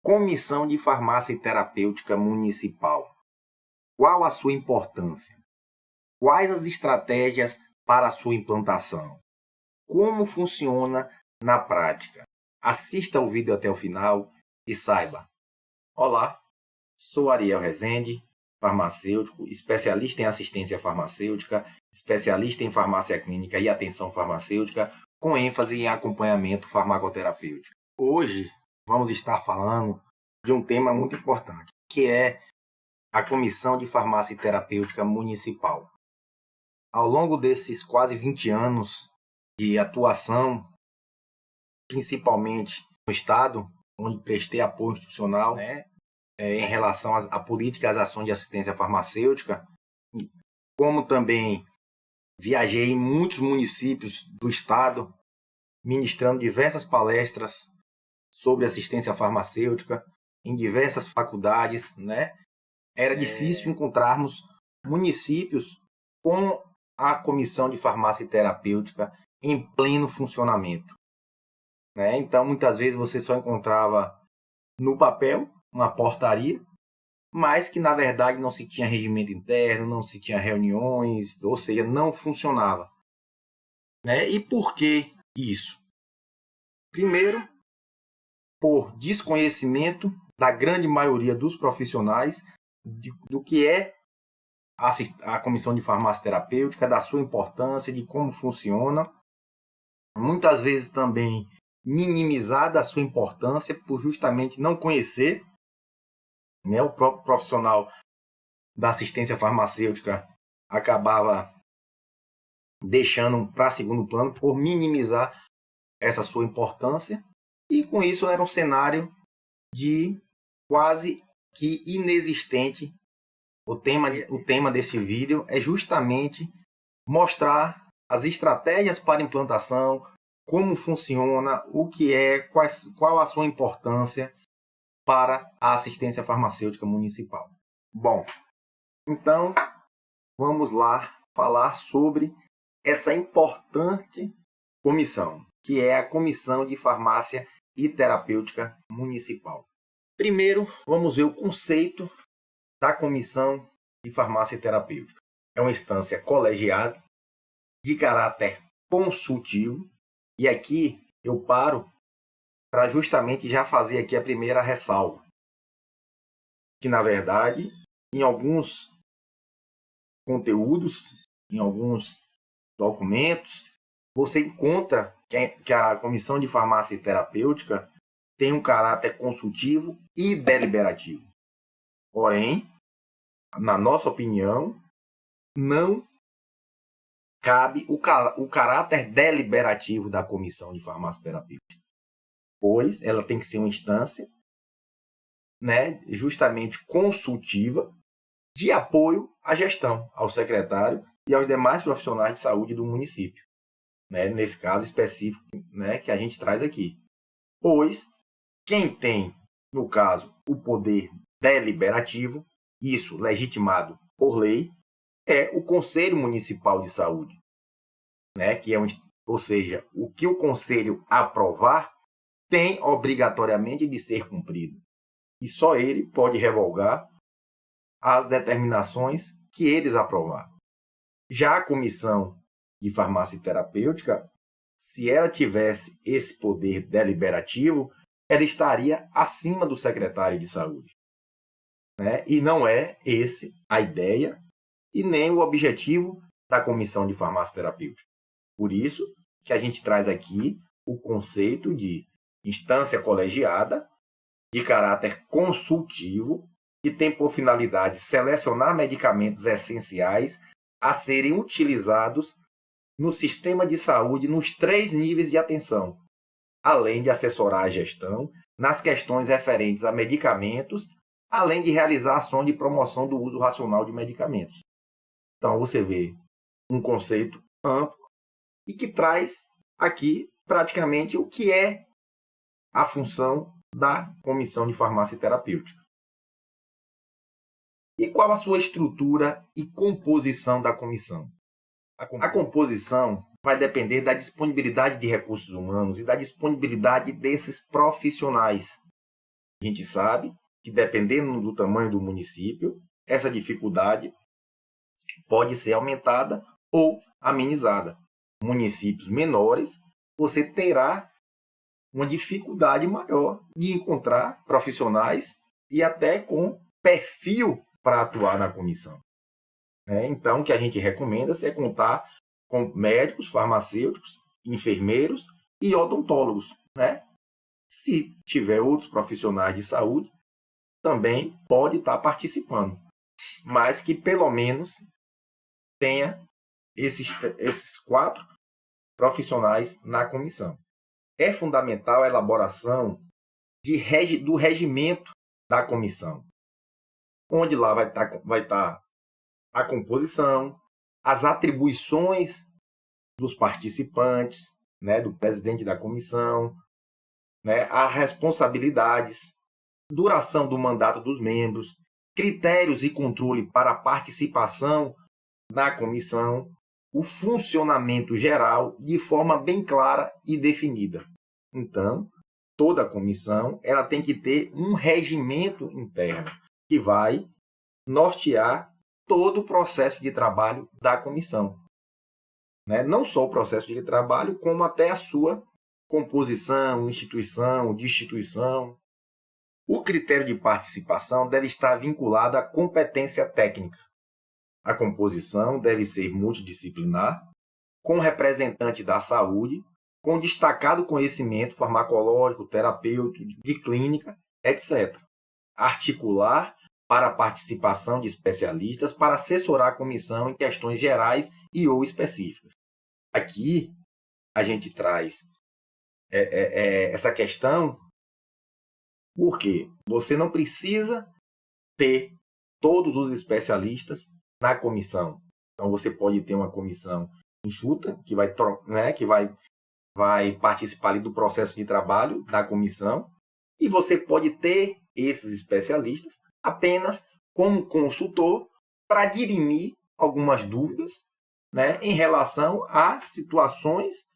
Comissão de Farmácia Terapêutica Municipal. Qual a sua importância? Quais as estratégias para a sua implantação? Como funciona na prática? Assista o vídeo até o final e saiba. Olá, sou Ariel Rezende, farmacêutico, especialista em assistência farmacêutica, especialista em farmácia clínica e atenção farmacêutica, com ênfase em acompanhamento farmacoterapêutico. Hoje vamos estar falando de um tema muito importante, que é a Comissão de Farmácia Terapêutica Municipal. Ao longo desses quase 20 anos de atuação, principalmente no Estado, onde prestei apoio institucional, em relação à política e às ações de assistência farmacêutica, como também viajei em muitos municípios do Estado, ministrando diversas palestras sobre assistência farmacêutica em diversas faculdades, Era difícil encontrarmos municípios com a Comissão de Farmácia Terapêutica em pleno funcionamento, Então, muitas vezes você só encontrava no papel uma portaria, mas que na verdade não se tinha regimento interno, não se tinha reuniões, ou seja, não funcionava. E por que isso? Primeiro, por desconhecimento da grande maioria dos profissionais do que é a Comissão de Farmácia Terapêutica, da sua importância, de como funciona. Muitas vezes também minimizada a sua importância por justamente não conhecer, o próprio profissional da assistência farmacêutica acabava deixando para segundo plano por minimizar essa sua importância, e com isso era um cenário de quase que inexistente. O tema desse vídeo é justamente mostrar as estratégias para implantação, como funciona, o que é, qual a sua importância para a assistência farmacêutica municipal. Bom, então vamos lá falar sobre essa importante comissão, que é a Comissão de Farmácia e Terapêutica Municipal. Primeiro, vamos ver o conceito da Comissão de Farmácia Terapêutica. É uma instância colegiada, de caráter consultivo, e aqui eu paro para justamente já fazer aqui a primeira ressalva, que na verdade, em alguns conteúdos, em alguns documentos, você encontra que a Comissão de Farmácia Terapêutica tem um caráter consultivo e deliberativo. Porém, na nossa opinião, não cabe o caráter deliberativo da Comissão de Farmácia Terapêutica, pois ela tem que ser uma instância, justamente consultiva, de apoio à gestão, ao secretário e aos demais profissionais de saúde do município, nesse caso específico, que a gente traz aqui. Pois quem tem, no caso, o poder deliberativo, isso legitimado por lei, é o Conselho Municipal de Saúde, que é ou seja, o que o Conselho aprovar tem obrigatoriamente de ser cumprido. E só ele pode revogar as determinações que eles aprovaram. Já a Comissão de Farmácia Terapêutica, se ela tivesse esse poder deliberativo, ela estaria acima do secretário de saúde. E não é esse a ideia e nem o objetivo da Comissão de Farmácia Terapêutica. Por isso que a gente traz aqui o conceito de instância colegiada, de caráter consultivo, que tem por finalidade selecionar medicamentos essenciais a serem utilizados no sistema de saúde nos 3 níveis de atenção, além de assessorar a gestão nas questões referentes a medicamentos, além de realizar ações de promoção do uso racional de medicamentos. Então, você vê um conceito amplo e que traz aqui praticamente o que é a função da Comissão de Farmácia Terapêutica. E qual a sua estrutura e composição da comissão? A composição vai depender da disponibilidade de recursos humanos e da disponibilidade desses profissionais. A gente sabe que, dependendo do tamanho do município, essa dificuldade pode ser aumentada ou amenizada. Municípios menores, você terá uma dificuldade maior de encontrar profissionais e até com perfil para atuar na comissão. Então, o que a gente recomenda é contar com médicos, farmacêuticos, enfermeiros e odontólogos. Se tiver outros profissionais de saúde, também pode estar participando, mas que pelo menos tenha esses 4 profissionais na comissão. É fundamental a elaboração do regimento da comissão, onde lá vai estar a composição, as atribuições dos participantes, do presidente da comissão, as responsabilidades, duração do mandato dos membros, critérios e controle para a participação na comissão, o funcionamento geral de forma bem clara e definida. Então, toda comissão ela tem que ter um regimento interno que vai nortear todo o processo de trabalho da comissão. Não só o processo de trabalho, como até a sua composição, instituição, destituição. O critério de participação deve estar vinculado à competência técnica. A composição deve ser multidisciplinar, com representante da saúde, com destacado conhecimento farmacológico, terapêutico, de clínica, etc. Articular para a participação de especialistas para assessorar a comissão em questões gerais e ou específicas. Aqui, a gente traz essa questão porque você não precisa ter todos os especialistas na comissão. Então, você pode ter uma comissão enxuta, que vai participar ali do processo de trabalho da comissão, e você pode ter esses especialistas apenas como consultor para dirimir algumas dúvidas em relação a situações,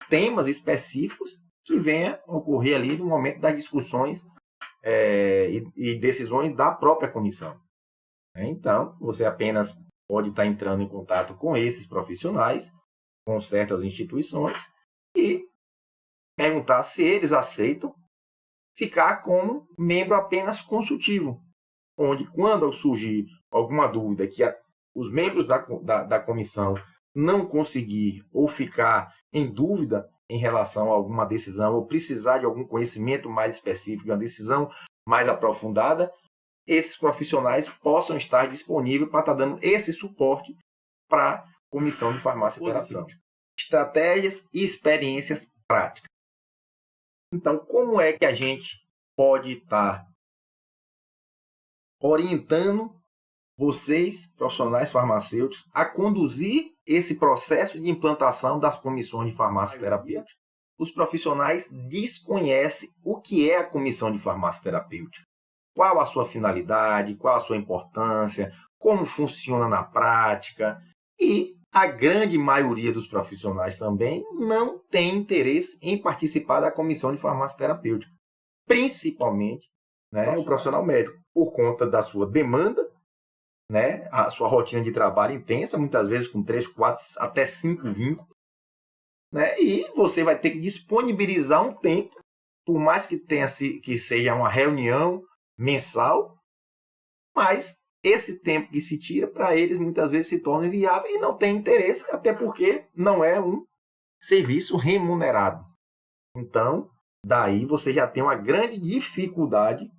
temas específicos que venham a ocorrer ali no momento das discussões e decisões da própria comissão. Então, você apenas pode estar entrando em contato com esses profissionais, com certas instituições, e perguntar se eles aceitam ficar como membro apenas consultivo, onde, quando surgir alguma dúvida que os membros da comissão não conseguir ou ficar em dúvida em relação a alguma decisão ou precisar de algum conhecimento mais específico, de uma decisão mais aprofundada, esses profissionais possam estar disponíveis para estar dando esse suporte para a Comissão de Farmácia Terapêutica. Estratégias e experiências práticas. Então, como é que a gente pode estar orientando vocês, profissionais farmacêuticos, a conduzir esse processo de implantação das comissões de farmácia terapêutica? Os profissionais desconhecem o que é a comissão de farmácia terapêutica. Qual a sua finalidade, qual a sua importância, como funciona na prática. E a grande maioria dos profissionais também não tem interesse em participar da comissão de farmácia terapêutica. Principalmente o profissional médico, por conta da sua demanda, a sua rotina de trabalho intensa, muitas vezes com 3, 4, até 5 vínculos. E você vai ter que disponibilizar um tempo, por mais que seja uma reunião mensal, mas esse tempo que se tira, para eles, muitas vezes se torna inviável e não tem interesse, até porque não é um serviço remunerado. Então, daí você já tem uma grande dificuldade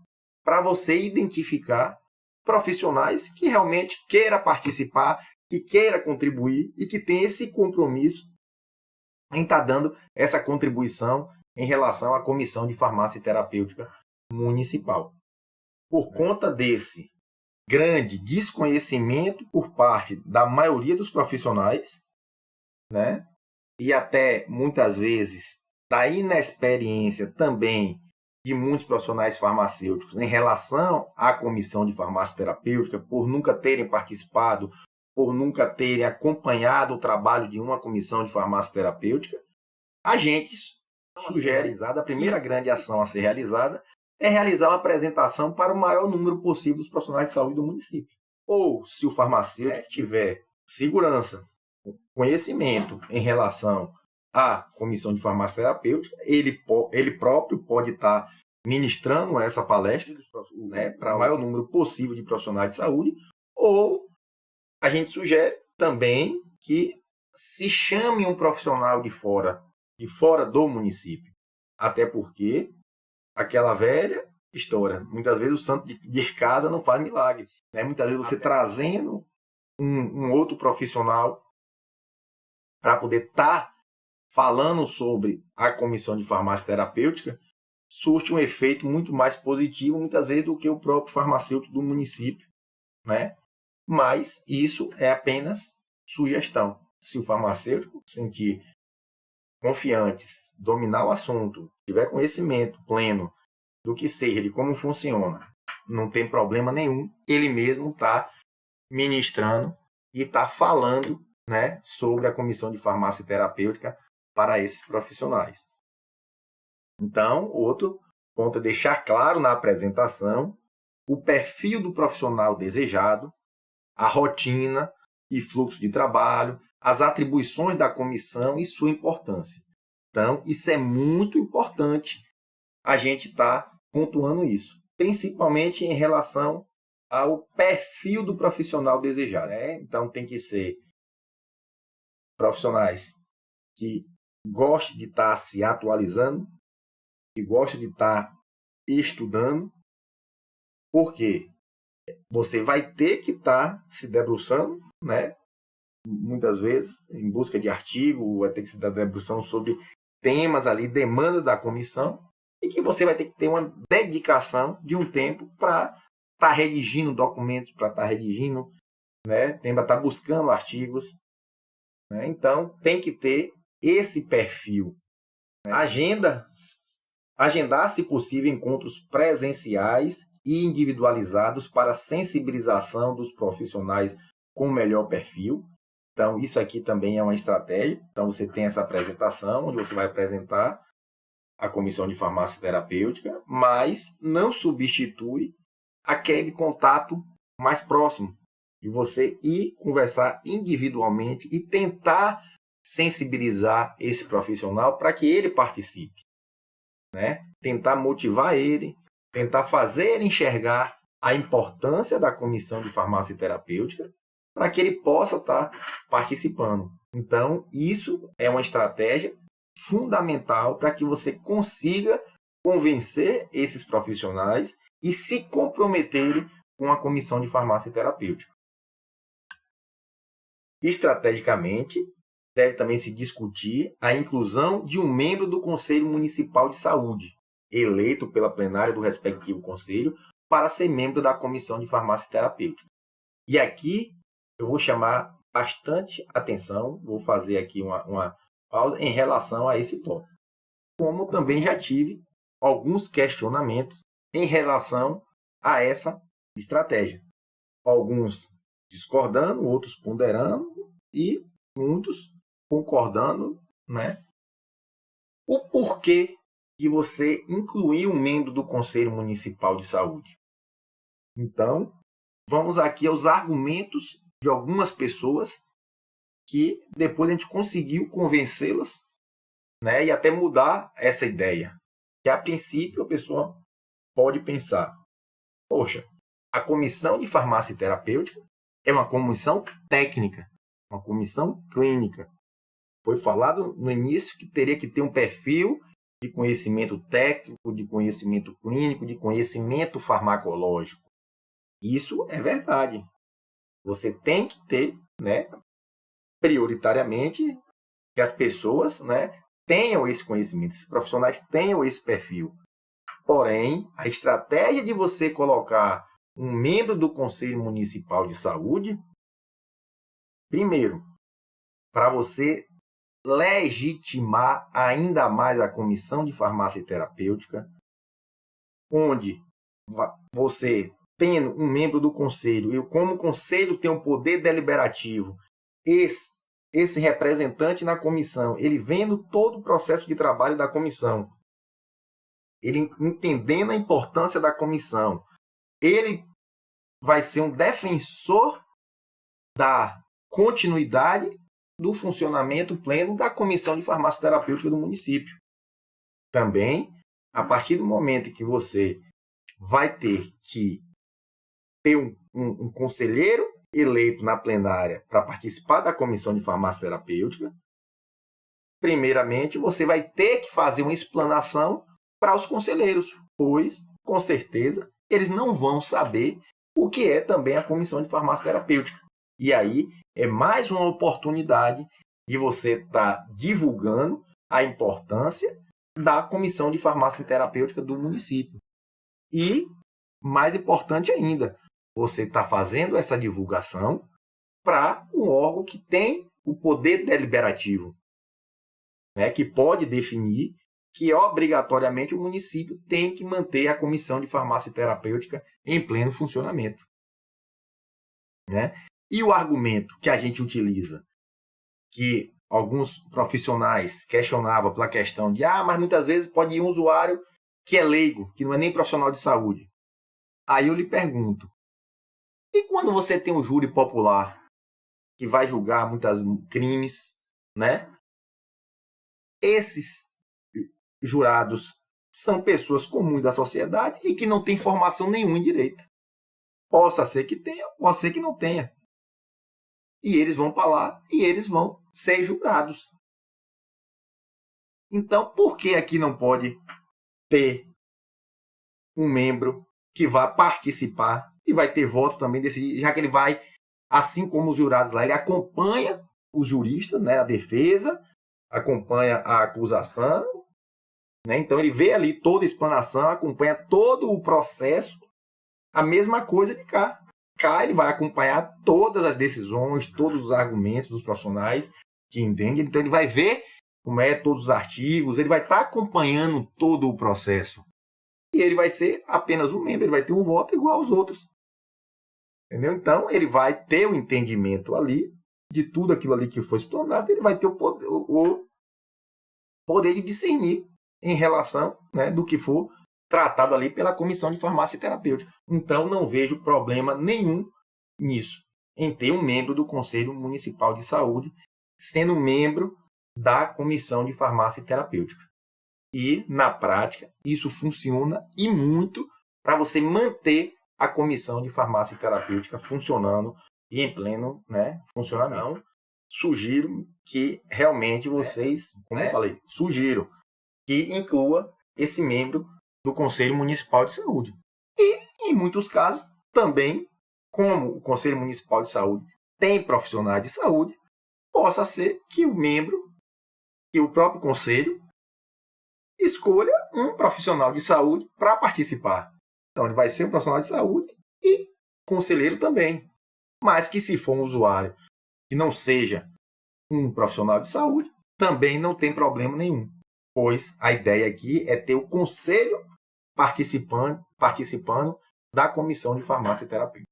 para você identificar profissionais que realmente queira participar, que queira contribuir e que tem esse compromisso em estar dando essa contribuição em relação à Comissão de Farmácia Terapêutica Municipal. Por conta desse grande desconhecimento por parte da maioria dos profissionais, e até muitas vezes da inexperiência também de muitos profissionais farmacêuticos em relação à comissão de farmácia terapêutica, por nunca terem participado, por nunca terem acompanhado o trabalho de uma comissão de farmácia terapêutica, a gente sugere a primeira grande ação a ser realizada é realizar uma apresentação para o maior número possível dos profissionais de saúde do município. Ou, se o farmacêutico tiver segurança, conhecimento em relação à comissão de farmácia terapêutica, ele próprio pode estar ministrando essa palestra, né, para o maior número possível de profissionais de saúde, ou a gente sugere também que se chame um profissional de fora do município. Até porque aquela velha história, muitas vezes o santo de casa não faz milagre. Né? Muitas vezes você trazendo um outro profissional para poder estar falando sobre a comissão de farmácia terapêutica, surte um efeito muito mais positivo, muitas vezes, do que o próprio farmacêutico do município. Né? Mas isso é apenas sugestão. Se o farmacêutico sentir confiante, dominar o assunto, tiver conhecimento pleno do que seja, de como funciona, não tem problema nenhum, ele mesmo está ministrando e está falando, né, sobre a comissão de farmácia terapêutica para esses profissionais. Então, outro ponto é deixar claro na apresentação o perfil do profissional desejado, a rotina e fluxo de trabalho, as atribuições da comissão e sua importância. Então, isso é muito importante a gente estar pontuando isso, principalmente em relação ao perfil do profissional desejado. Né? Então, tem que ser profissionais que gostem de estar se atualizando, que gostem de estar estudando, porque você vai ter que estar se debruçando, né? Muitas vezes, em busca de artigo, vai ter que se estar debruçando sobre temas ali, demandas da comissão, e que você vai ter que ter uma dedicação de um tempo para estar redigindo documentos, para estar redigindo, né? Tem que estar buscando artigos. Né? Então, tem que ter esse perfil. Né? Agendar, se possível, encontros presenciais e individualizados para sensibilização dos profissionais com o melhor perfil. Então, isso aqui também é uma estratégia. Então, você tem essa apresentação, onde você vai apresentar a comissão de farmácia terapêutica, mas não substitui aquele contato mais próximo, de você ir conversar individualmente e tentar sensibilizar esse profissional para que ele participe. Né? Tentar motivar ele, tentar fazer ele enxergar a importância da comissão de farmácia terapêutica para que ele possa estar participando. Então, isso é uma estratégia fundamental para que você consiga convencer esses profissionais e se comprometerem com a comissão de farmácia terapêutica. Estrategicamente, deve também se discutir a inclusão de um membro do Conselho Municipal de Saúde, eleito pela plenária do respectivo conselho, para ser membro da comissão de farmácia terapêutica. E aqui eu vou chamar bastante atenção, vou fazer aqui uma pausa em relação a esse tópico. Como também já tive alguns questionamentos em relação a essa estratégia. Alguns discordando, outros ponderando e muitos concordando, né? O porquê de você incluir um membro do Conselho Municipal de Saúde. Então, vamos aqui aos argumentos de algumas pessoas que depois a gente conseguiu convencê-las, né, e até mudar essa ideia. Que a princípio a pessoa pode pensar, poxa, a comissão de farmácia terapêutica é uma comissão técnica, uma comissão clínica. Foi falado no início que teria que ter um perfil de conhecimento técnico, de conhecimento clínico, de conhecimento farmacológico. Isso é verdade. Você tem que ter, né, prioritariamente, que as pessoas, né, tenham esse conhecimento, esses profissionais tenham esse perfil. Porém, a estratégia de você colocar um membro do Conselho Municipal de Saúde, primeiro, para você legitimar ainda mais a comissão de farmácia terapêutica, onde você tendo um membro do conselho, e como o conselho tem um poder deliberativo, esse representante na comissão, ele vendo todo o processo de trabalho da comissão, ele entendendo a importância da comissão, ele vai ser um defensor da continuidade do funcionamento pleno da Comissão de Farmácia Terapêutica do município. Também, a partir do momento que você vai ter que ter um conselheiro eleito na plenária para participar da Comissão de Farmácia Terapêutica, primeiramente, você vai ter que fazer uma explanação para os conselheiros, pois, com certeza, eles não vão saber o que é também a Comissão de Farmácia Terapêutica. E aí é mais uma oportunidade de você estar divulgando a importância da Comissão de Farmácia Terapêutica do município. E, mais importante ainda, você está fazendo essa divulgação para um órgão que tem o poder deliberativo, né, que pode definir que obrigatoriamente o município tem que manter a Comissão de Farmácia Terapêutica em pleno funcionamento. Né? E o argumento que a gente utiliza, que alguns profissionais questionavam pela questão de mas muitas vezes pode ir um usuário que é leigo, que não é nem profissional de saúde. Aí eu lhe pergunto, e quando você tem um júri popular que vai julgar muitos crimes, né? Esses jurados são pessoas comuns da sociedade e que não têm formação nenhuma em direito. Possa ser que tenha, pode ser que não tenha. E eles vão para lá e eles vão ser jurados. Então, por que aqui não pode ter um membro que vai participar e vai ter voto também desse, já que ele vai, assim como os jurados lá, ele acompanha os juristas, né, a defesa, acompanha a acusação, né, então ele vê ali toda a explanação, acompanha todo o processo, a mesma coisa de cá. Cá ele vai acompanhar todas as decisões, todos os argumentos dos profissionais que entendem, então ele vai ver como é todos os artigos, ele vai estar acompanhando todo o processo. E ele vai ser apenas um membro, ele vai ter um voto igual aos outros. Entendeu? Então, ele vai ter o entendimento ali de tudo aquilo ali que foi explanado, ele vai ter o poder de discernir em relação, né, do que for tratado ali pela Comissão de Farmácia Terapêutica. Então, não vejo problema nenhum nisso, em ter um membro do Conselho Municipal de Saúde sendo membro da Comissão de Farmácia Terapêutica. E, na prática, isso funciona e muito para você manter a Comissão de Farmácia Terapêutica funcionando e em pleno, né, funcionamento. Sugiro que realmente vocês, como eu falei, sugiro que inclua esse membro do Conselho Municipal de Saúde. E, em muitos casos, também, como o Conselho Municipal de Saúde tem profissionais de saúde, possa ser que o membro, que o próprio Conselho, escolha um profissional de saúde para participar. Então, ele vai ser um profissional de saúde e conselheiro também. Mas que se for um usuário que não seja um profissional de saúde, também não tem problema nenhum. Pois a ideia aqui é ter o conselho participando da Comissão de Farmácia Terapêutica.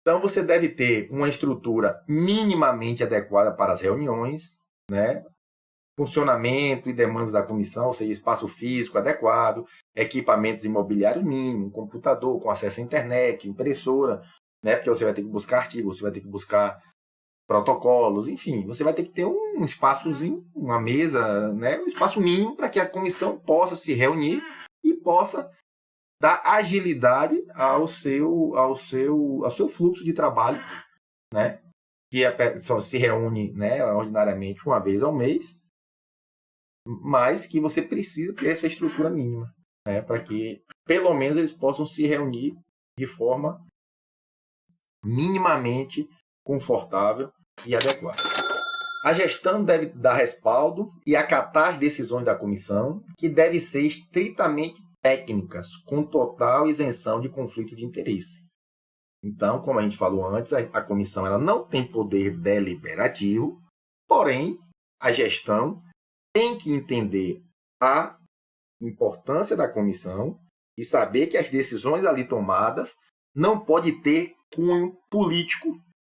Então, você deve ter uma estrutura minimamente adequada para as reuniões, né? Funcionamento e demandas da comissão, ou seja, espaço físico adequado, equipamentos imobiliários mínimos, computador com acesso à internet, impressora, né? Porque você vai ter que buscar artigos, você vai ter que buscar protocolos, enfim, você vai ter que ter um espaçozinho, uma mesa, né? Um espaço mínimo para que a comissão possa se reunir e possa dar agilidade ao seu fluxo de trabalho, né? Que só se reúne, né, ordinariamente uma vez ao mês, mas que você precisa ter essa estrutura mínima, né, para que pelo menos eles possam se reunir de forma minimamente confortável e adequada. A gestão deve dar respaldo e acatar as decisões da comissão, que devem ser estritamente técnicas, com total isenção de conflito de interesse. Então, como a gente falou antes, a comissão ela não tem poder deliberativo, porém, a gestão tem que entender a importância da comissão e saber que as decisões ali tomadas não pode ter cunho político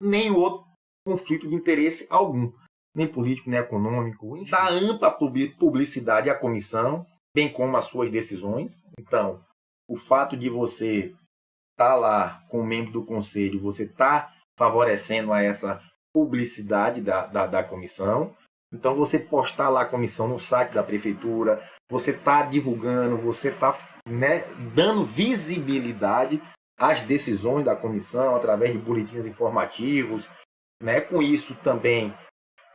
nem outro conflito de interesse algum, nem político, nem econômico. Enfim, dá ampla publicidade à comissão, bem como as suas decisões. Então, o fato de você estar lá como membro do conselho, você está favorecendo a essa publicidade da comissão. Então, você postar lá a comissão no site da prefeitura, você está divulgando, você está, né, dando visibilidade às decisões da comissão através de boletins informativos. Né? Com isso também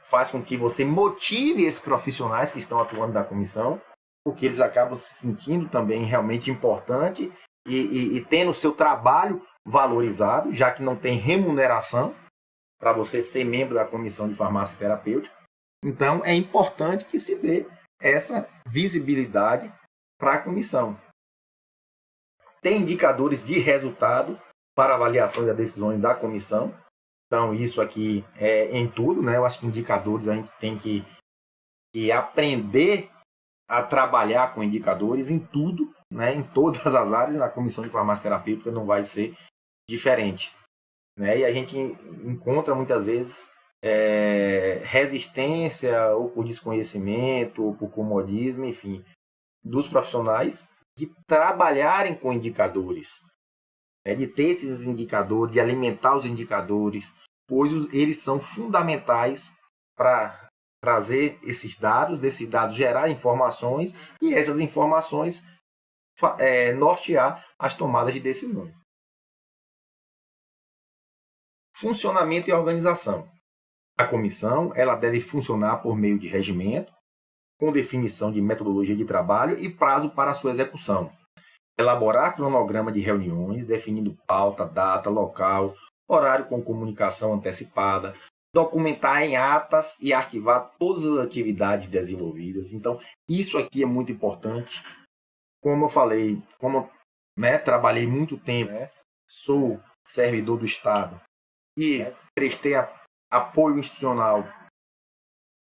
faz com que você motive esses profissionais que estão atuando na comissão, porque eles acabam se sentindo também realmente importante e tendo o seu trabalho valorizado, já que não tem remuneração para você ser membro da comissão de farmácia terapêutica. Então, é importante que se dê essa visibilidade para a comissão. Tem indicadores de resultado para avaliação das decisões da comissão. Então, isso aqui é em tudo, né? Eu acho que indicadores a gente tem que aprender a trabalhar com indicadores em tudo, né? Em todas as áreas. Na comissão de farmácia terapêutica não vai ser diferente. Né? E a gente encontra muitas vezes resistência, ou por desconhecimento, ou por comodismo, enfim, dos profissionais de trabalharem com indicadores, né? De ter esses indicadores, de alimentar os indicadores, pois eles são fundamentais para trazer esses dados, desses dados gerar informações e essas informações nortear as tomadas de decisões. Funcionamento e organização. A comissão ela deve funcionar por meio de regimento, com definição de metodologia de trabalho e prazo para sua execução. Elaborar cronograma de reuniões, definindo pauta, data, local, horário com comunicação antecipada, documentar em atas e arquivar todas as atividades desenvolvidas. Então, isso aqui é muito importante. Como eu falei, trabalhei muito tempo, sou servidor do Estado e prestei apoio institucional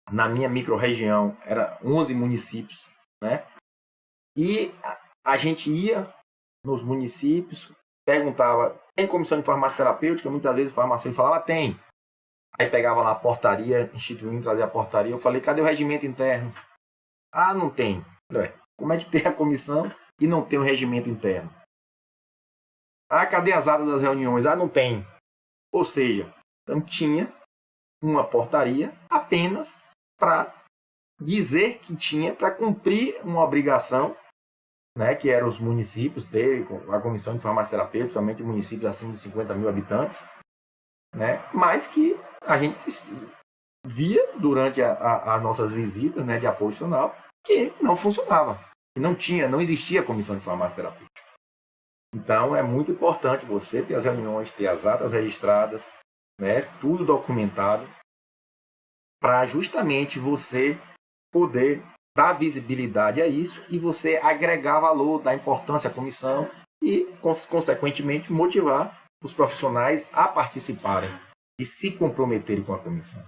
na minha microrregião, era 11 municípios, né? E a gente ia nos municípios, perguntava, tem comissão de farmácia terapêutica? Muitas vezes o farmacêutico falava, tem. Aí pegava lá a portaria, instituindo, trazia a portaria, eu falei, cadê o regimento interno? Ah, não tem. Como é que tem a comissão e não tem o regimento interno? Ah, cadê as atas das reuniões? Ah, não tem. Ou seja, então tinha uma portaria apenas para dizer que tinha para cumprir uma obrigação, né, que eram os municípios terem a comissão de farmácia terapêutica, somente municípios acima de 50 mil habitantes, né, mas que a gente via durante as nossas visitas, né, de apoio institucional que não funcionava, que não existia comissão de farmácia terapêutica. Então é muito importante você ter as reuniões, ter as atas registradas, né, tudo documentado, para justamente você poder dar visibilidade a isso e você agregar valor, dar importância à comissão e, consequentemente, motivar os profissionais a participarem e se comprometerem com a comissão.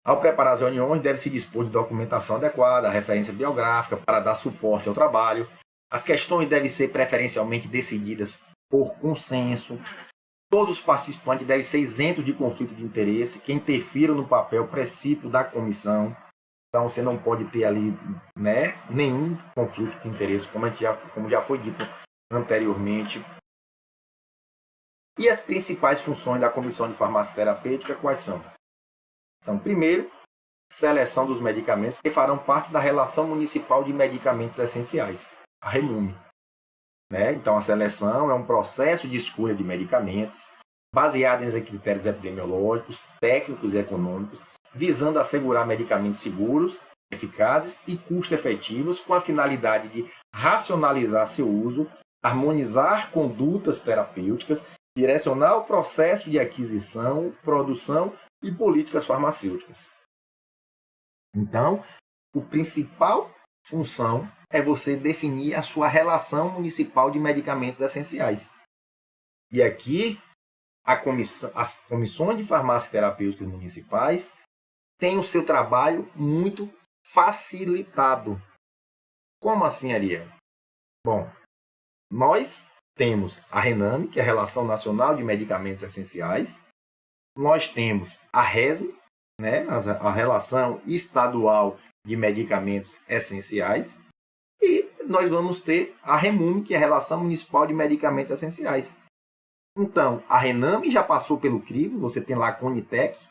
Ao preparar as reuniões, deve-se dispor de documentação adequada, referência biográfica para dar suporte ao trabalho. As questões devem ser preferencialmente decididas por consenso. Todos os participantes devem ser isentos de conflito de interesse que interfiram no papel precípio da comissão. Então, você não pode ter ali, né, nenhum conflito de interesse, como já foi dito anteriormente. E as principais funções da comissão de farmácia terapêutica, quais são? Então, primeiro, seleção dos medicamentos que farão parte da relação municipal de medicamentos essenciais, a REMUM. Né? Então, a seleção é um processo de escolha de medicamentos baseado em critérios epidemiológicos, técnicos e econômicos, visando assegurar medicamentos seguros, eficazes e custo-efetivos com a finalidade de racionalizar seu uso, harmonizar condutas terapêuticas, direcionar o processo de aquisição, produção e políticas farmacêuticas. Então, a principal função é você definir a sua relação municipal de medicamentos essenciais. E aqui, as comissões de farmácia terapêuticas municipais têm o seu trabalho muito facilitado. Como assim, Ariel? Bom, nós temos a RENAME, que é a Relação Nacional de Medicamentos Essenciais. Nós temos a RESME, né, a relação estadual de medicamentos essenciais, e nós vamos ter a REMUM, que é a Relação Municipal de Medicamentos Essenciais. Então, a RENAME já passou pelo crivo, você tem lá a Conitec,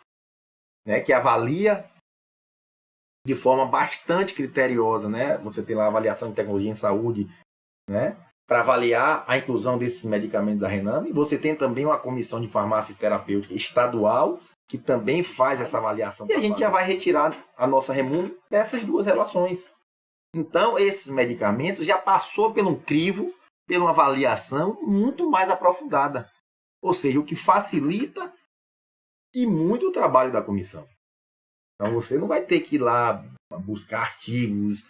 né, que avalia de forma bastante criteriosa, né? Você tem lá a avaliação de tecnologia em saúde, né, para avaliar a inclusão desses medicamentos da RENAME. Você tem também uma comissão de farmácia terapêutica estadual, que também faz essa avaliação. E a gente já vai retirar a nossa REMUM dessas duas relações. Então, esses medicamentos já passou por um crivo, por uma avaliação muito mais aprofundada. Ou seja, o que facilita e muito o trabalho da comissão. Então, você não vai ter que ir lá buscar artigos,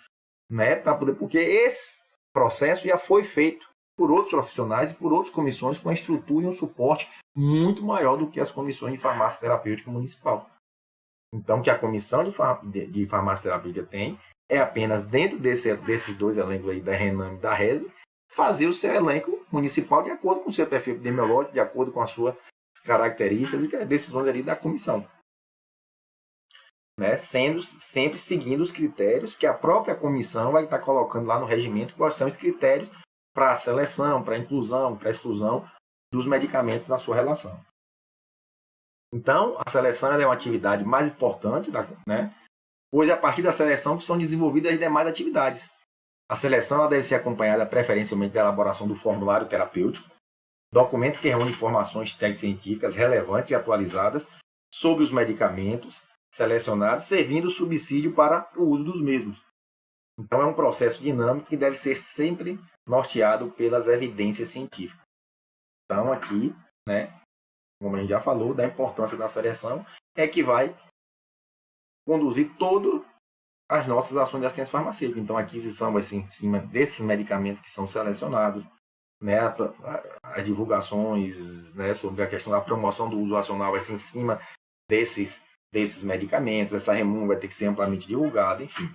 né, para poder, porque esse processo já foi feito por outros profissionais e por outras comissões com uma estrutura e um suporte muito maior do que as comissões de farmácia terapêutica municipal. Então, o que a comissão de farmácia terapêutica tem é apenas dentro desses dois elencos aí, da RENAME e da RESB, fazer o seu elenco municipal de acordo com o seu perfil epidemiológico, de acordo com as suas características e as decisões ali da comissão. Né? Sendo sempre seguindo os critérios que a própria comissão vai estar colocando lá no regimento, quais são os critérios para a seleção, para a inclusão, para a exclusão dos medicamentos na sua relação. Então, a seleção é uma atividade mais importante, né? Pois é a partir da seleção que são desenvolvidas as demais atividades. A seleção ela deve ser acompanhada preferencialmente da elaboração do formulário terapêutico, documento que reúne informações técnico-científicas relevantes e atualizadas sobre os medicamentos selecionados, servindo subsídio para o uso dos mesmos. Então, é um processo dinâmico que deve ser sempre norteado pelas evidências científicas. Então, aqui, né, como a gente já falou, da importância da seleção, é que vai conduzir todas as nossas ações de assistência farmacêutica. Então, a aquisição vai ser em cima desses medicamentos que são selecionados, né, as divulgações, né, sobre a questão da promoção do uso racional vai ser em cima desses medicamentos, essa REMUM vai ter que ser amplamente divulgada, enfim.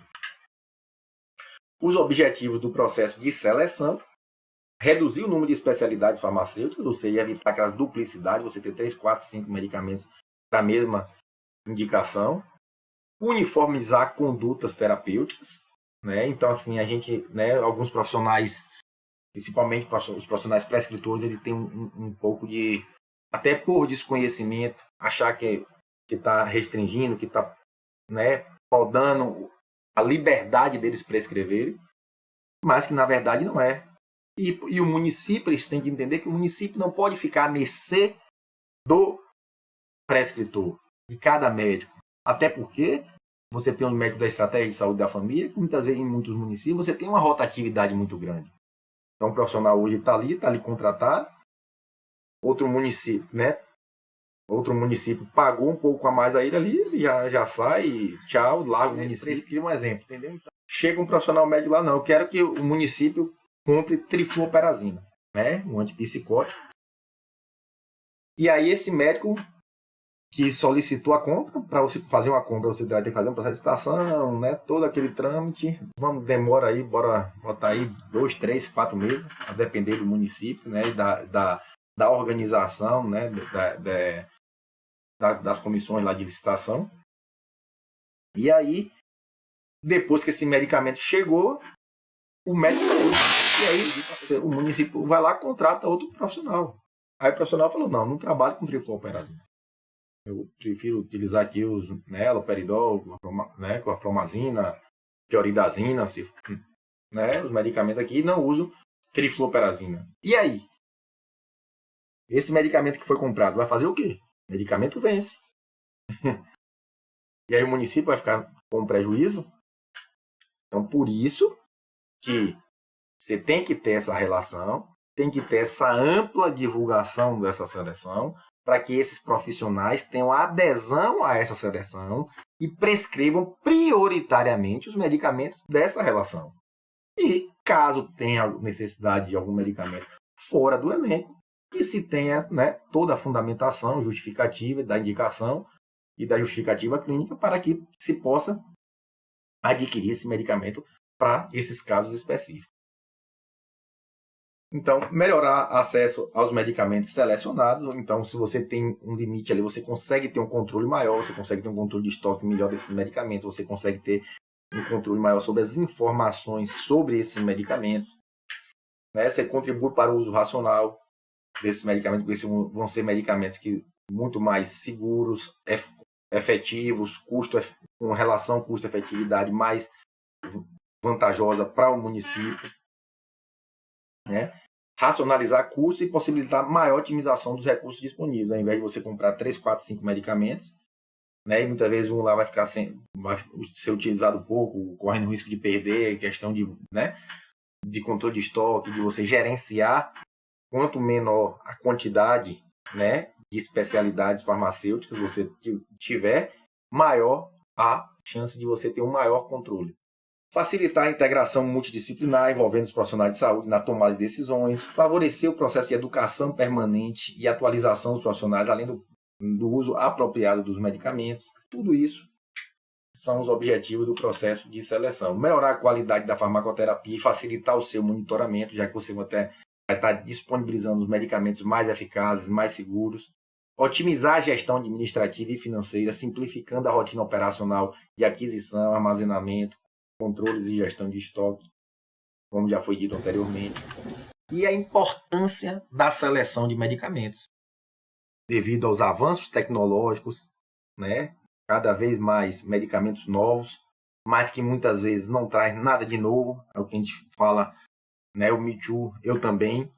Os objetivos do processo de seleção: reduzir o número de especialidades farmacêuticas, ou seja, evitar aquelas duplicidades, você ter 3, 4, 5 medicamentos para a mesma indicação. Uniformizar condutas terapêuticas, né? Então, assim, a gente, né, alguns profissionais, principalmente os profissionais prescritores, eles têm um pouco de, até por desconhecimento, achar que está restringindo, que está, né, podando a liberdade deles prescreverem, mas que na verdade não é. E o município, eles têm que entender que o município não pode ficar à mercê do prescritor, de cada médico. Até porque você tem um médico da estratégia de saúde da família, que muitas vezes em muitos municípios você tem uma rotatividade muito grande. Então o profissional hoje está ali contratado, outro município, né? Outro município pagou um pouco a mais a ele já sai, tchau, larga o município. Prescreve um exemplo, entendeu? Então, chega um profissional médico lá, não, eu quero que o município compre trifluoperazina, né? Um antipsicótico. E aí esse médico que solicitou a compra, para você fazer uma compra, você vai ter que fazer um processo de licitação, né? Todo aquele trâmite, demora aí, bora botar aí 2, 3, 4 meses, a depender do município, né? E da organização, né? Das comissões lá de licitação. E aí, depois que esse medicamento chegou, o médico saiu. E aí, o município vai lá e contrata outro profissional. Aí o profissional falou, não trabalho com trifluoperazina. Eu prefiro utilizar aqui os, né, aloperidol, né, clorpromazina, tioridazina, né, os medicamentos aqui, não uso trifluoperazina. E aí? Esse medicamento que foi comprado vai fazer o quê? O medicamento vence. E aí o município vai ficar com prejuízo? Então, por isso que você tem que ter essa relação, tem que ter essa ampla divulgação dessa seleção, para que esses profissionais tenham adesão a essa seleção e prescrevam prioritariamente os medicamentos dessa relação. E, caso tenha necessidade de algum medicamento fora do elenco, que se tenha, né, toda a fundamentação justificativa da indicação e da justificativa clínica para que se possa adquirir esse medicamento para esses casos específicos. Então, melhorar acesso aos medicamentos selecionados. Então, se você tem um limite ali, você consegue ter um controle maior, você consegue ter um controle de estoque melhor desses medicamentos, você consegue ter um controle maior sobre as informações sobre esses medicamentos. Né? Você contribui para o uso racional desses medicamentos, porque vão ser medicamentos que muito mais seguros, efetivos, com relação custo-efetividade mais vantajosa para o município. Né? Racionalizar custos e possibilitar maior otimização dos recursos disponíveis, ao invés de você comprar 3, 4, 5 medicamentos, né? E muitas vezes um lá vai ser utilizado pouco, correndo o risco de perder, questão de, né, de controle de estoque, de você gerenciar. Quanto menor a quantidade, né, de especialidades farmacêuticas você tiver, maior a chance de você ter um maior controle. Facilitar a integração multidisciplinar envolvendo os profissionais de saúde na tomada de decisões, favorecer o processo de educação permanente e atualização dos profissionais, além do uso apropriado dos medicamentos. Tudo isso são os objetivos do processo de seleção. Melhorar a qualidade da farmacoterapia e facilitar o seu monitoramento, já que você vai estar disponibilizando os medicamentos mais eficazes, mais seguros. Otimizar a gestão administrativa e financeira, simplificando a rotina operacional de aquisição, armazenamento, controles e gestão de estoque, como já foi dito anteriormente. E a importância da seleção de medicamentos. Devido aos avanços tecnológicos, né? Cada vez mais medicamentos novos, mas que muitas vezes não traz nada de novo. É o que a gente fala, né? O Me Too, eu também.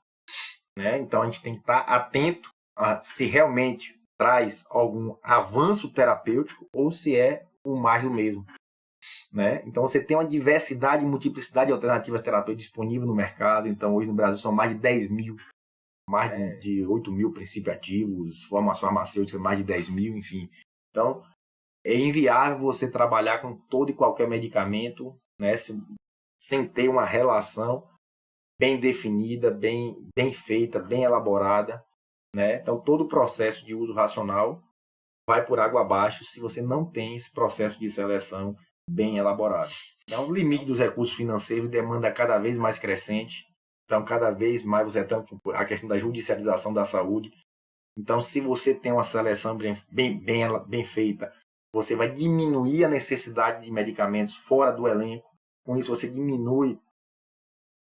Né? Então a gente tem que estar atento a se realmente traz algum avanço terapêutico ou se é o mais do mesmo. Né? Então você tem uma diversidade e multiplicidade de alternativas terapêuticas disponíveis no mercado. Então hoje no Brasil são mais de 10 mil, mais de 8 mil princípios ativos, formas farmacêuticas, mais de 10 mil, enfim. Então é inviável você trabalhar com todo e qualquer medicamento, né, sem ter uma relação bem definida, bem feita, bem elaborada. Né? Então todo o processo de uso racional vai por água abaixo se você não tem esse processo de seleção bem elaborado. Então, o limite dos recursos financeiros demanda cada vez mais crescente. Então, cada vez mais você tem a questão da judicialização da saúde. Então, se você tem uma seleção bem feita, você vai diminuir a necessidade de medicamentos fora do elenco. Com isso, você diminui,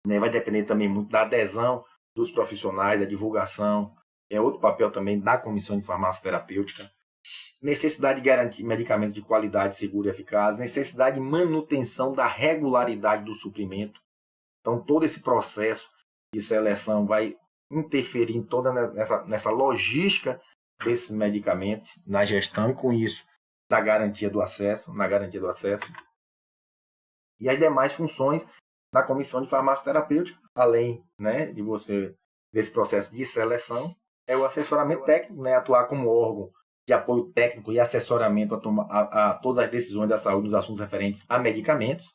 né? Vai depender também muito da adesão dos profissionais, da divulgação. É outro papel também da Comissão de Farmácia Terapêutica. Necessidade de garantir medicamentos de qualidade, seguro e eficaz, necessidade de manutenção da regularidade do suprimento. Então, todo esse processo de seleção vai interferir em toda nessa logística desses medicamentos, na gestão e, com isso, na garantia do acesso. E as demais funções da Comissão de Farmácia Terapêutica, além, né, desse processo de seleção, é o assessoramento técnico, né, atuar como órgão de apoio técnico e assessoramento a todas as decisões da saúde nos assuntos referentes a medicamentos.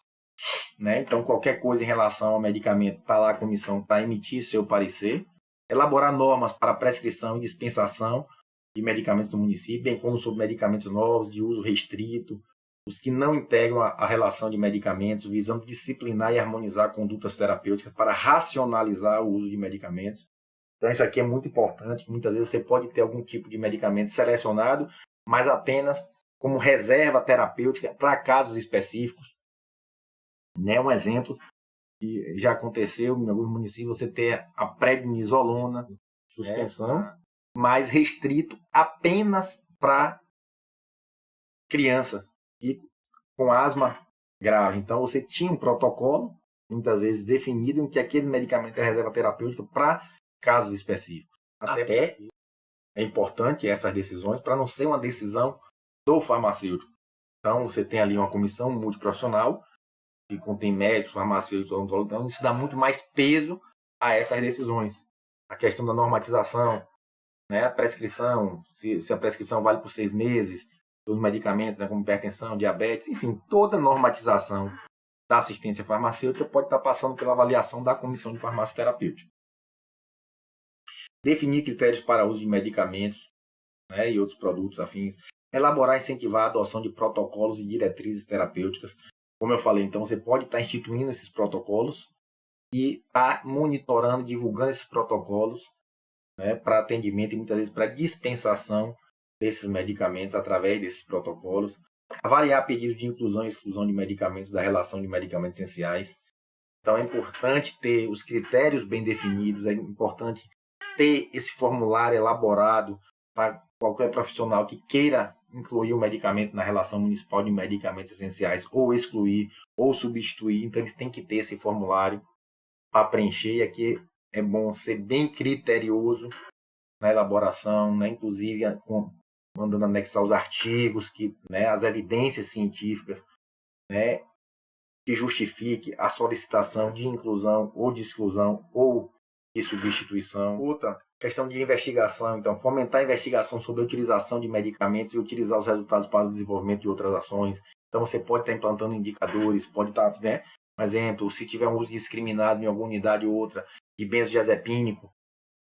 Né? Então, qualquer coisa em relação ao medicamento, está lá a comissão para emitir seu parecer. Elaborar normas para prescrição e dispensação de medicamentos no município, bem como sobre medicamentos novos, de uso restrito, os que não integram a relação de medicamentos, visando disciplinar e harmonizar condutas terapêuticas para racionalizar o uso de medicamentos. Então, isso aqui é muito importante. Muitas vezes você pode ter algum tipo de medicamento selecionado, mas apenas como reserva terapêutica para casos específicos. Né? Um exemplo que já aconteceu em alguns municípios, você ter a prednisolona, suspensão, mas restrito apenas para crianças e com asma grave. Então, você tinha um protocolo, muitas vezes definido, em que aquele medicamento é reserva terapêutica para casos específicos. Até é importante essas decisões para não ser uma decisão do farmacêutico. Então, você tem ali uma comissão multiprofissional que contém médicos, farmacêuticos, odontólogos. Então, isso dá muito mais peso a essas decisões. A questão da normatização, né? A prescrição, se a prescrição vale por 6 meses, os medicamentos, né, como hipertensão, diabetes, enfim, toda normatização da assistência farmacêutica pode estar passando pela avaliação da Comissão de Farmácia Terapêutica. Definir critérios para uso de medicamentos, né, e outros produtos afins. Elaborar e incentivar a adoção de protocolos e diretrizes terapêuticas. Como eu falei, então você pode estar instituindo esses protocolos, e está monitorando, divulgando esses protocolos, né, para atendimento e muitas vezes para dispensação desses medicamentos através desses protocolos. Avaliar pedidos de inclusão e exclusão de medicamentos da relação de medicamentos essenciais. Então é importante ter os critérios bem definidos, é importante ter esse formulário elaborado para qualquer profissional que queira incluir o medicamento na relação municipal de medicamentos essenciais, ou excluir, ou substituir. Então ele tem que ter esse formulário para preencher, e aqui é bom ser bem criterioso na elaboração, né? Inclusive mandando anexar os artigos, né? As evidências científicas, né? Que justifique a solicitação de inclusão ou de exclusão ou de substituição. Outra questão de investigação, então, fomentar a investigação sobre a utilização de medicamentos e utilizar os resultados para o desenvolvimento de outras ações. Então, você pode estar implantando indicadores, pode estar, né? Por exemplo, se tiver um uso discriminado em alguma unidade ou outra de benzodiazepínico,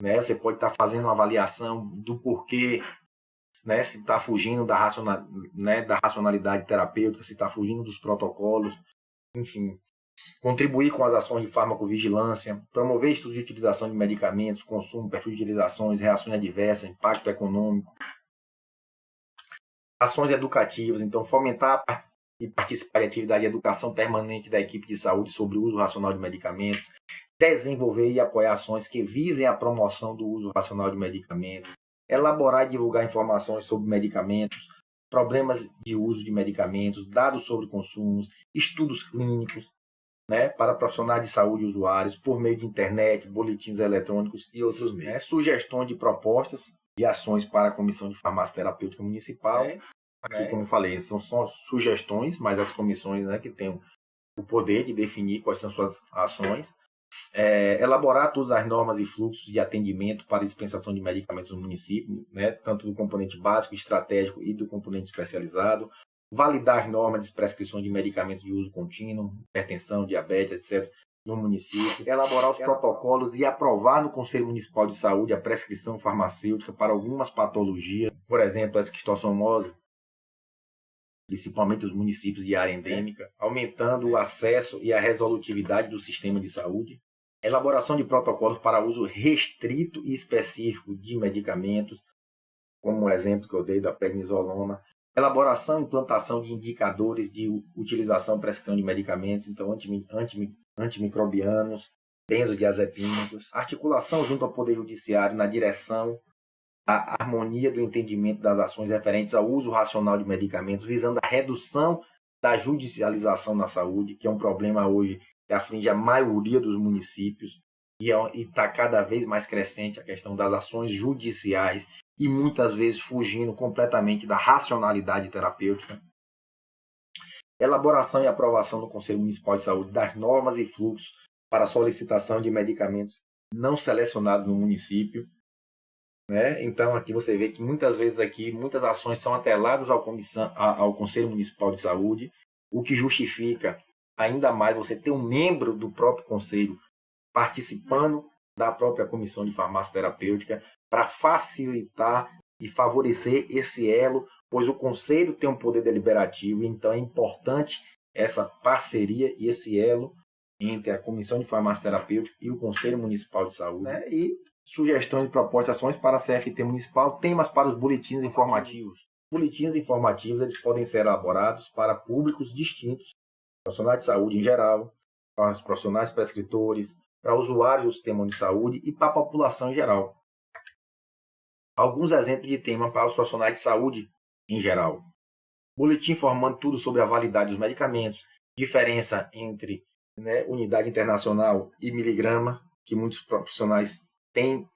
né? Você pode estar fazendo uma avaliação do porquê, né? Se está fugindo da racionalidade terapêutica, se está fugindo dos protocolos, enfim. Contribuir com as ações de farmacovigilância, promover estudos de utilização de medicamentos, consumo, perfil de utilizações, reações adversas, impacto econômico. Ações educativas, então fomentar e participar de atividade de educação permanente da equipe de saúde sobre o uso racional de medicamentos, desenvolver e apoiar ações que visem a promoção do uso racional de medicamentos, elaborar e divulgar informações sobre medicamentos, problemas de uso de medicamentos, dados sobre consumos, estudos clínicos, né, para profissionais de saúde e usuários, por meio de internet, boletins eletrônicos e outros meios. Né? Sugestões de propostas de ações para a Comissão de Farmácia Terapêutica Municipal. Aqui, como eu falei, são só sugestões, mas as comissões, né, que têm o poder de definir quais são suas ações. Elaborar todas as normas e fluxos de atendimento para dispensação de medicamentos no município, né, tanto do componente básico, estratégico e do componente especializado. Validar as normas de prescrição de medicamentos de uso contínuo, hipertensão, diabetes, etc., no município. Elaborar os protocolos e aprovar no Conselho Municipal de Saúde a prescrição farmacêutica para algumas patologias, por exemplo, a esquistossomose, principalmente os municípios de área endêmica, aumentando o acesso e a resolutividade do sistema de saúde. Elaboração de protocolos para uso restrito e específico de medicamentos, como o exemplo que eu dei da prednisolona. Elaboração e implantação de indicadores de utilização e prescrição de medicamentos, então antimicrobianos, benzodiazepínicos. Articulação junto ao Poder Judiciário na direção à harmonia do entendimento das ações referentes ao uso racional de medicamentos, visando a redução da judicialização na saúde, que é um problema hoje que aflige a maioria dos municípios, e está cada vez mais crescente a questão das ações judiciais, e muitas vezes fugindo completamente da racionalidade terapêutica. Elaboração e aprovação no Conselho Municipal de Saúde das normas e fluxos para solicitação de medicamentos não selecionados no município. Né? Então aqui você vê que muitas vezes muitas ações são atreladas ao Conselho Municipal de Saúde, o que justifica ainda mais você ter um membro do próprio Conselho participando da própria Comissão de Farmácia Terapêutica, para facilitar e favorecer esse elo, pois o Conselho tem um poder deliberativo, então é importante essa parceria e esse elo entre a Comissão de Farmácia Terapêutica e o Conselho Municipal de Saúde. Né? E sugestões de propostas de ações para a CFT Municipal, temas para os boletins informativos. Boletins informativos eles podem ser elaborados para públicos distintos, profissionais de saúde em geral, para os profissionais prescritores, para usuários do sistema de saúde e para a população em geral. Alguns exemplos de tema para os profissionais de saúde em geral. Boletim informando tudo sobre a validade dos medicamentos, diferença entre unidade internacional e miligrama, que muitos profissionais têm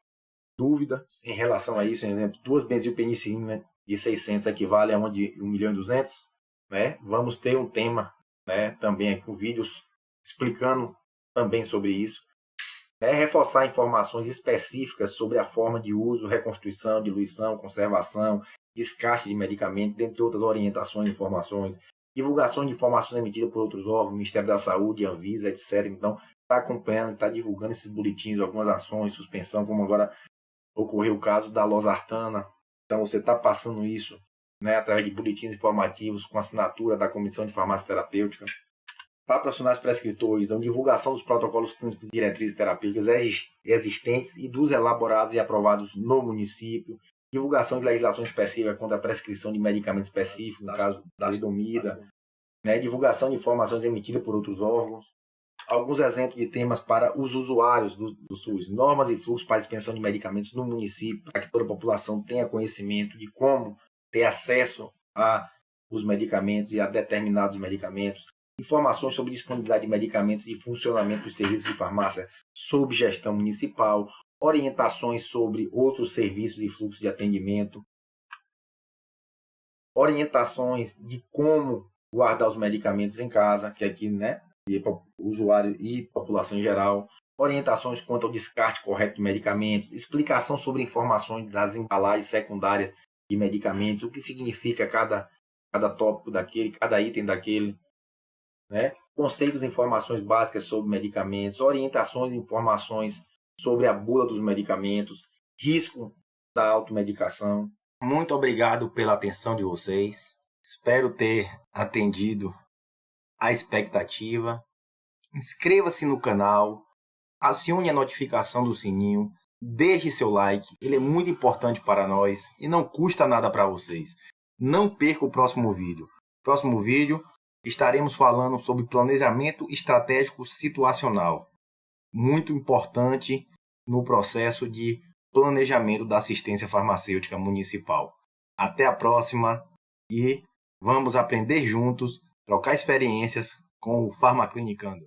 dúvida em relação a isso. Por exemplo, 2 benzilpenicilina de 600 equivale a uma de 1.200.000. Né? Vamos ter um tema, né, também aqui com vídeos explicando também sobre isso. Reforçar informações específicas sobre a forma de uso, reconstituição, diluição, conservação, descarte de medicamento, dentre outras orientações e informações. Divulgação de informações emitidas por outros órgãos, Ministério da Saúde, Anvisa, etc. Então, está acompanhando, está divulgando esses boletins, algumas ações, suspensão, como agora ocorreu o caso da losartana. Então, você está passando isso, né, através de boletins informativos com assinatura da Comissão de Farmácia Terapêutica. para profissionais prescritores, então, divulgação dos protocolos clínicos e diretrizes terapêuticas existentes e dos elaborados e aprovados no município, divulgação de legislação específica contra a prescrição de medicamentos específicos, no caso da lidomida, né, divulgação de informações emitidas por outros órgãos, alguns exemplos de temas para os usuários do SUS, normas e fluxos para a dispensão de medicamentos no município, para que toda a população tenha conhecimento de como ter acesso a os medicamentos e a determinados medicamentos, informações sobre disponibilidade de medicamentos e funcionamento dos serviços de farmácia sob gestão municipal, orientações sobre outros serviços e fluxos de atendimento, orientações de como guardar os medicamentos em casa, que aqui, né, usuário e população em geral, orientações quanto ao descarte correto de medicamentos, explicação sobre informações das embalagens secundárias de medicamentos, o que significa cada tópico daquele, cada item daquele, né? Conceitos e informações básicas sobre medicamentos, orientações e informações sobre a bula dos medicamentos, risco da automedicação. Muito obrigado pela atenção de vocês. Espero ter atendido a expectativa. Inscreva-se no canal, acione a notificação do sininho, deixe seu like, ele é muito importante para nós e não custa nada para vocês. Não perca o próximo vídeo. Próximo vídeo estaremos falando sobre planejamento estratégico situacional, muito importante no processo de planejamento da assistência farmacêutica municipal. Até a próxima e vamos aprender juntos, trocar experiências com o Farmaclinicando.